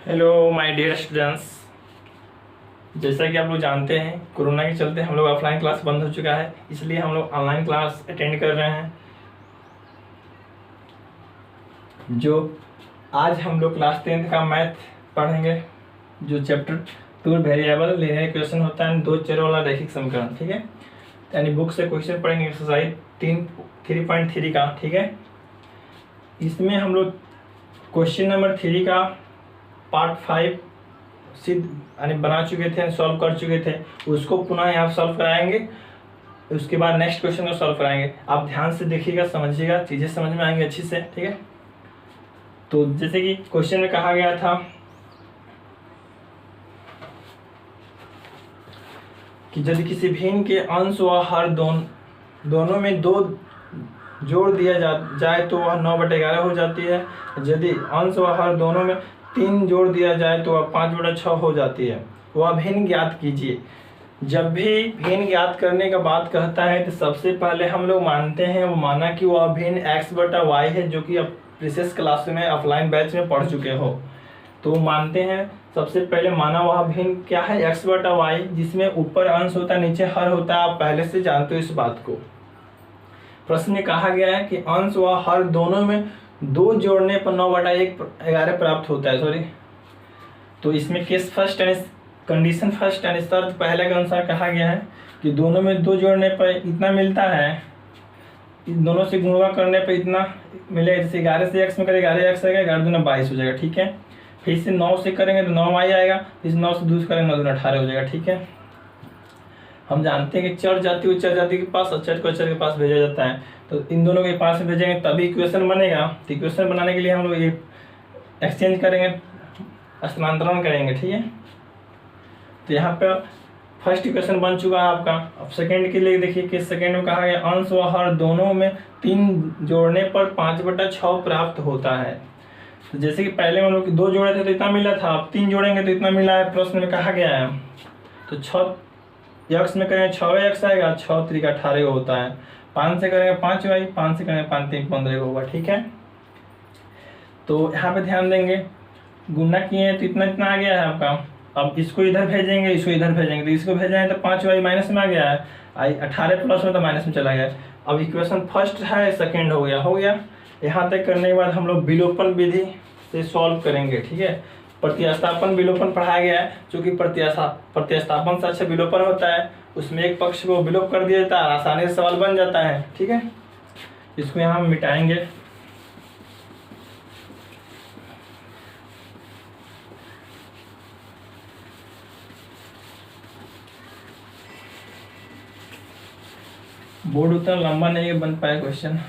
Hello my dear students. जैसा कि आप लोग जानते हैं, कोरोना के चलते हम लोग ऑफलाइन क्लास बंद हो चुका है, इसलिए हम लोग ऑनलाइन क्लास अटेंड कर रहे हैं। जो आज हम लोग क्लास 10th का मैथ पढ़ेंगे, जो चैप्टर 2 वेरिएबल लीनियर इक्वेशन होता है, दो चरों वाला रैखिक समीकरण। ठीक है, यानी बुक से क्वेश्चन पढ़ेंगे एक्सरसाइज 3.3 का। ठीक है, इसमें हम लोग क्वेश्चन नंबर 3 का पार्ट 5 सिद्ध यानी बना चुके थे, सॉल्व कर चुके थे, उसको पुनः यहाँ सॉल्व कराएंगे। उसके बाद नेक्स्ट क्वेश्चन को सॉल्व कराएंगे। आप ध्यान से देखिएगा, समझिएगा, चीज़ें समझ में आएंगी अच्छी से। ठीक है, तो जैसे कि क्वेश्चन में कहा गया था कि यदि किसी भिन्न के अंश व हर दोनों में 2 जोड़ दिया जाए तो वह 9/11 हो जाती है। यदि अंश व हर दोनों में 3 जोड़ दिया जाए तो वह 5/6 हो जाती है। वह भिन्न ज्ञात कीजिए। जब भी भिन्न ज्ञात करने का बात कहता है तो सबसे पहले हम लोग मानते हैं, वो माना कि वह भिन्न x/y है, जो कि अब रिसेस क्लास में ऑफलाइन बैच में पढ़ चुके हो। तो मानते हैं सबसे पहले माना वह भिन्न क्या है, x/y, जिसमें ऊपर अंश होता है, नीचे हर होता है। आप पहले से जानते हो इस बात को। प्रश्न में कहा गया है कि अंश व हर दोनों में 2 जोड़ने पर 9/11 प्राप्त होता है। सॉरी, तो इसमें केस फर्स्ट यानी कंडीशन फर्स्ट यानी शर्त पहले के अनुसार कहा गया है कि दोनों में 2 जोड़ने पर इतना मिलता है, इन दोनों से गुणा करने पर इतना मिलेगा। जैसे 11 से x में करेंगे 11x आएगा, 11 दूना 22 हो जाएगा। ठीक है, फिर से 9 से करेंगे तो 9y आएगा, फिर 9 से 2 करेंगे 9 दूना 18 हो जाएगा। ठीक है, हम जानते हैं कि चर जाति को चर जाति के पास और चर को चर के पास भेजा जाता है, तो इन दोनों के पास भेजेंगे तभी इक्वेशन बनेगा। तो इक्वेशन बनाने के लिए हम लोग ये एक्सचेंज करेंगे, स्थानांतरण करेंगे। ठीक है, तो यहाँ पे फर्स्ट इक्वेशन बन चुका है आपका। अब सेकंड के लिए देखिए कि सेकंड में कहा गया अंश व हर दोनों में 3 जोड़ने पर 5/6 प्राप्त होता है। तो जैसे कि पहले हम लोग 2 जोड़े थे तो इतना मिला था, अब 3 जोड़ेंगे तो इतना मिला है, प्रश्न में कहा गया है। तो 6 x में करेंगे 6x आएगा, 6 3 18 होता है। 5 से करेंगे 5y, 5 से करेंगे 5 3 15 होगा। ठीक है, तो यहाँ पे ध्यान देंगे, गुना किए तो इतना इतना आ गया है आपका। अब इसको इधर भेजेंगे, इसको इधर भेजेंगे, तो इसको भेजेंगे तो 5y माइनस में आ गया है, 18 प्लस में तो माइनस में चला गया। अब इक्वेशन फर्स्ट है, सेकेंड हो गया। यहाँ तक करने के बाद हम लोग विलोपन विधि से सॉल्व करेंगे। ठीक है, प्रतिस्थापन विलोपन पढ़ाया गया है, क्योंकि प्रतिस्थापन से अच्छा विलोपन होता है, उसमें एक पक्ष को विलोप कर दिया जाता है, आसानी से सवाल बन जाता है। ठीक है, इसको यहाँ हम मिटाएंगे। बोर्ड उतना लंबा नहीं है, बन पाया क्वेश्चन।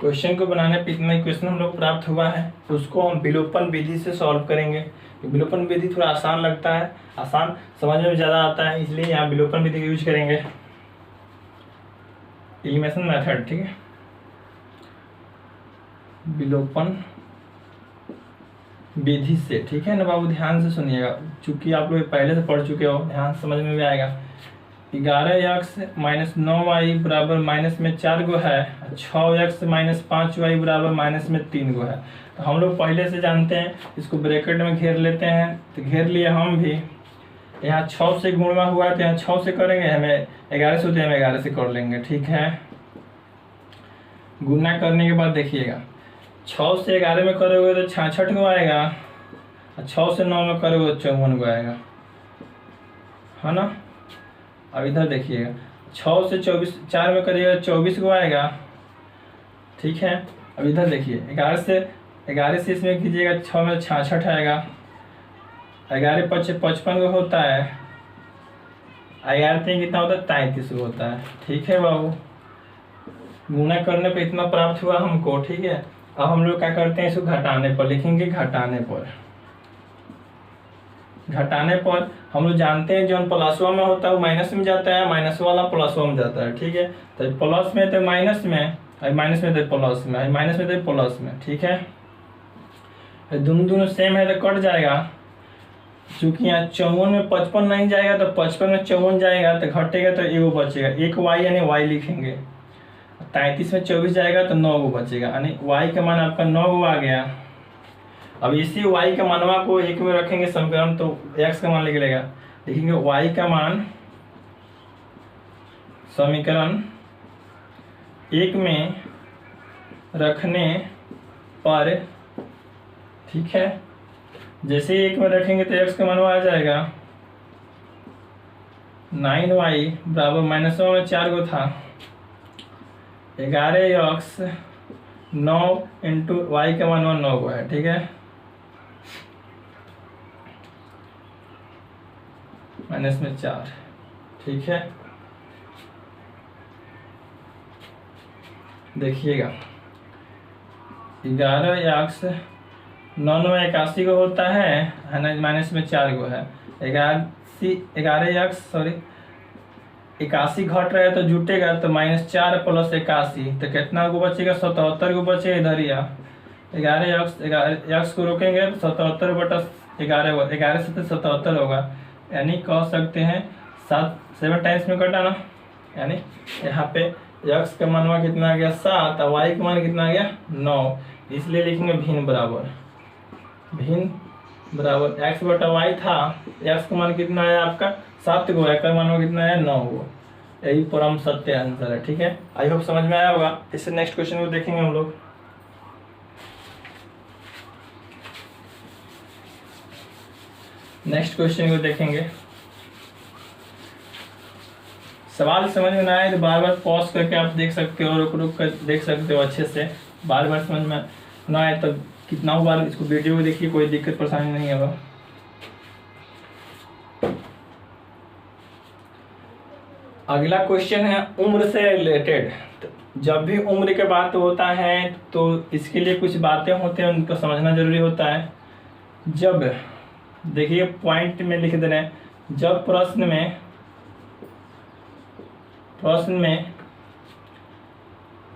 क्वेश्चन को बनाने पे इतना इक्वेशन हम लोग प्राप्त हुआ है, उसको हम विलोपन विधि से सॉल्व करेंगे। विलोपन विधि थोड़ा आसान लगता है, आसान समझ में ज़्यादा आता है, इसलिए यहाँ विलोपन विधि का यूज करेंगे, एलिमिनेशन मेथड। ठीक है, विलोपन विधि से। ठीक है ना बाबू, ध्यान से सुनिएगा, चूंकि आप लोग पहले से पढ़ चुके हो, ध्यान समझ में भी आएगा। 11x माइनस 9y बराबर माइनस में 4 गो है, 6x माइनस 5y बराबर माइनस में 3 गो है। तो हम लोग पहले से जानते हैं, इसको ब्रैकेट में घेर लेते हैं। तो घेर लिए हम भी, यहाँ 6 से गुणा हुआ है तो यहाँ 6 से करेंगे, हमें 11 से होते हैं, हम 11 से कर लेंगे। ठीक है, गुना करने के बाद देखिएगा, 6 से 11 में करोगे तो 66 गो आएगा, और 6 से 9 में करोगे तो 54 गो आएगा, है ना। अब इधर देखिएगा, 6 से 4 में करिएगा 24 गो आएगा। ठीक है, अब इधर देखिए, 11 से इसमें कीजिएगा, 6 में 66 आएगा, 11 5 55 गो होता है, 11 3 कितना होता है, 33 गो होता है। ठीक है बाबू, गुना करने पे इतना प्राप्त हुआ हमको। ठीक है, अब हम लोग क्या करते हैं, इसको घटाने पर लिखेंगे। घटाने पर हम लोग जानते हैं जो प्लसवा में होता है वो माइनस में जाता है, माइनस वाला प्लसवा में जाता है। ठीक है, तो प्लस में तो माइनस में, आई माइनस में थे प्लस में, आई माइनस में थे प्लस में, ठीक है। दोनों सेम है तो कट जाएगा, चूंकि यहाँ 54 में 55 नहीं जाएगा तो 55 में 54 जाएगा तो घटेगा तो एगो बचेगा, एक वाई यानी वाई लिखेंगे। 33 में 24 जाएगा तो 9 गो बचेगा, यानी वाई का मान आपका 9 गो आ गया। अब इसी वाई का मानवा को एक में रखेंगे समीकरण तो एक्स का मान निकलेगा, लिखेंगे वाई का मान समीकरण एक में रखने पर, ठीक है। जैसे ही एक में रखेंगे तो एक्स का मान आ जाएगा 9y बराबर माइनस में 4 गो था 11x 9 इंटू वाई का मान 9 गो है, ठीक है। माइनस में 4, ठीक है। देखिएगा 11x 9 81 को होता है ना, माइनस में 4 गो है 81 घट रहा है तो जुटेगा तो -4 + 81 तो कितना गो बचेगा 77 गो बचेगा इधर ही। 11x को रोकेंगे 77/11 11 से 77 होगा, यानी कह सकते हैं 7 टाइम्स में कटा ना, यानी यहाँ पे x का मान कितना आ गया 7 और y का मान कितना आ गया 9, इसलिए लिखेंगे भिन्न बराबर x/y था, x का मान कितना है आपका 7 गो, y का मान कितना है 9 गो। यही परम सत्य आंसर है, ठीक है। आई होप समझ में आया होगा। इससे नेक्स्ट क्वेश्चन को देखेंगे हम लोग। नेक्स्ट क्वेश्चन को देखेंगे। सवाल समझ में ना आए तो बार बार पॉज करके आप देख सकते हो, रुक कर देख सकते हो अच्छे से। बार बार समझ में ना आए तो कितना बार इसको वीडियो को देखिए, कोई दिक्कत परेशानी नहीं होगा। अगला क्वेश्चन है उम्र से रिलेटेड। तो जब भी उम्र के बात होता है तो इसके लिए कुछ बातें होती हैं, उनको समझना जरूरी होता है। जब देखिए पॉइंट में लिख दे रहे हैं, जब प्रश्न में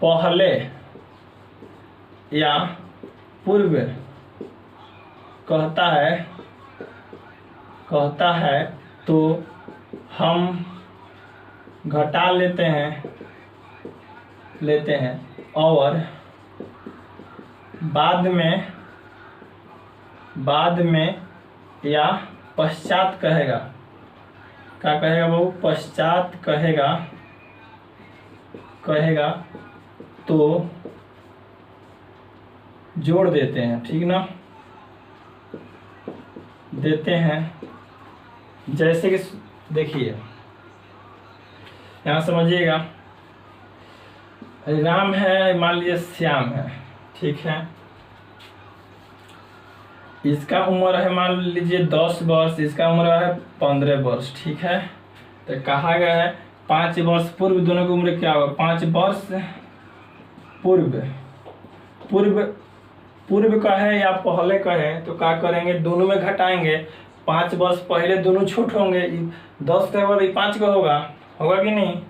पहले या पूर्व कहता है तो हम घटा लेते हैं और बाद में या पश्चात कहेगा, क्या कहेगा वो, पश्चात कहेगा तो जोड़ देते हैं, ठीक ना, देते हैं। जैसे कि देखिए यहाँ समझिएगा, राम है, मान लीजिए श्याम है, ठीक है। इसका उम्र है मान लीजिए 10 वर्ष, इसका उम्र है 15 वर्ष, ठीक है। तो कहा गया है 5 वर्ष पूर्व दोनों की उम्र क्या होगा, 5 वर्ष पूर्व का है या पहले का है तो क्या करेंगे, दोनों में घटाएंगे। 5 वर्ष पहले दोनों छोटे होंगे, 10 का बाद 5 का होगा कि नहीं।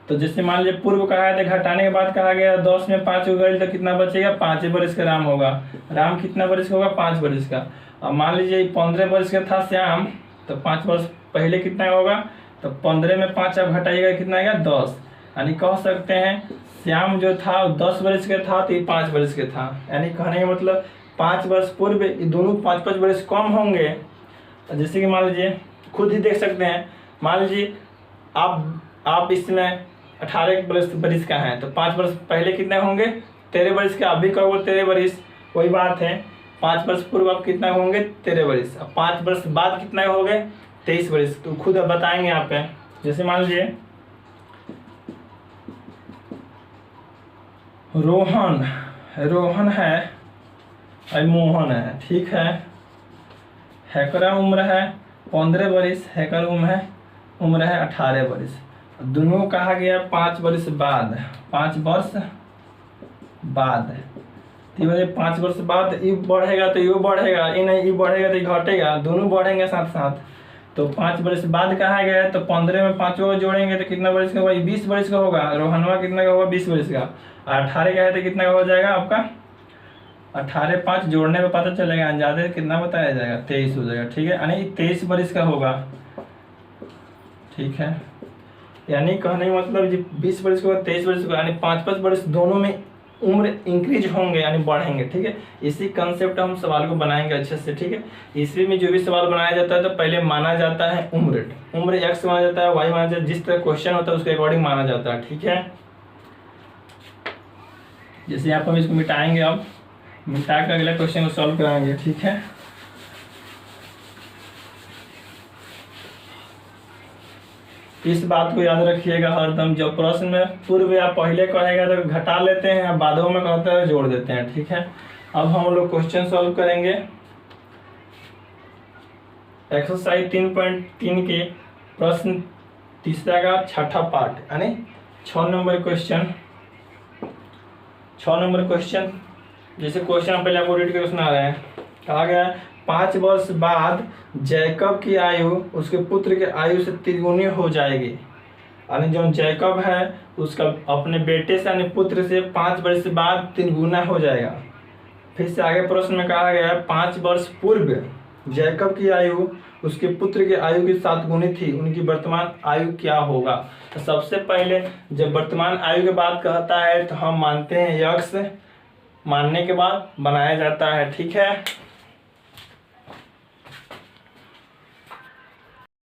तो जैसे मान लीजिए पूर्व कहा है तो घटाने के बाद कहा गया 10 में 5 हो गए तो कितना बचेगा, 5 वर्ष का राम होगा। राम कितना वर्ष का होगा, 5 वर्ष का। अब मान लीजिए 15 वर्ष का था श्याम, तो 5 वर्ष पहले कितना होगा, तो 15 में 5 आप घटाइएगा कितना आएगा 10। यानी कह सकते हैं श्याम जो था 10 वर्ष का था तो ये 5 वर्ष का था। यानी कहने का मतलब 5 वर्ष पूर्व ये दोनों 5-5 वर्ष कम होंगे। जैसे कि मान लीजिए खुद ही देख सकते हैं, मान लीजिए आप इसमें 18 वर्ष का है तो 5 वर्ष पहले कितने होंगे 13 वर्ष के, आप भी कहोगे 13 वर्ष, वही बात है। 5 वर्ष पूर्व आप कितना होंगे 13 वर्ष, अब 5 वर्ष बाद कितना हो गए 23 वर्ष। तो खुद अब बताएंगे यहाँ पे। जैसे मान लीजिए रोहन है और मोहन है, ठीक है। हैकरा उम्र है 15 वर्ष, हैकर उम्र है 18 वर्ष। दोनों कहा गया 5 वर्ष बाद, 5 वर्ष बाद, 5 वर्ष बाद ये बढ़ेगा तो ये बढ़ेगा, ये नहीं ये बढ़ेगा तो ये घटेगा, दोनों बढ़ेंगे साथ साथ। तो 5 वर्ष बाद कहा गया है, तो 15 में 5 को जोड़ेंगे तो कितना वर्ष का होगा, 20 वर्ष का होगा। रोहनवा कितना का होगा, 20 वर्ष का। 18 का है तो कितना का हो जाएगा आपका, 18 5 जोड़ने पे पता चलेगा, अंदाजे कितना बताया जाएगा, 23 हो जाएगा। ठीक है, यानी 23 वर्ष का होगा। ठीक है, यानी कहने का मतलब जी 20 वर्ष का 23 वर्ष का, यानी 5-5 वर्ष दोनों में उम्र इंक्रीज होंगे यानी बढ़ेंगे। ठीक है, इसी कंसेप्ट हम सवाल को बनाएंगे अच्छे से। ठीक है, ईस्वी में जो भी सवाल बनाया जाता है तो पहले माना जाता है उम्र एक्स माना जाता है, वाई माना जाता है, जिस तरह क्वेश्चन होता है उसके अकॉर्डिंग माना जाता है। ठीक है, जैसे यहाँ पर हम इसको मिटाएंगे, अब मिटा कर अगला क्वेश्चन को सॉल्व कराएंगे। ठीक है, इस बात को याद रखिएगा हरदम, जब प्रश्न में पूर्व या पहले कहेगा तो घटा लेते हैं, या बादों में कहते हैं जोड़ देते हैं। ठीक है, अब हम लोग क्वेश्चन सॉल्व करेंगे एक्सरसाइज 3.3 के प्रश्न तीसरा का छठा पार्ट, यानी 6 नंबर क्वेश्चन। 6 नंबर क्वेश्चन, जैसे क्वेश्चन पहले आपको रीड करके सुना रहे हैं। कहा गया 5 वर्ष बाद जैकब की आयु उसके पुत्र के आयु से तिगुनी हो जाएगी। यानी जो जैकब है उसका अपने बेटे से यानी पुत्र से 5 वर्ष बाद 3 गुना हो जाएगा। फिर से आगे प्रश्न में कहा गया है 5 वर्ष पूर्व जैकब की आयु उसके पुत्र की आयु की 7 गुनी थी, उनकी वर्तमान आयु क्या होगा। तो सबसे पहले जब वर्तमान आयु की बात कहता है तो हम मानते हैं यक्स, मानने के बाद बनाया जाता है। ठीक है,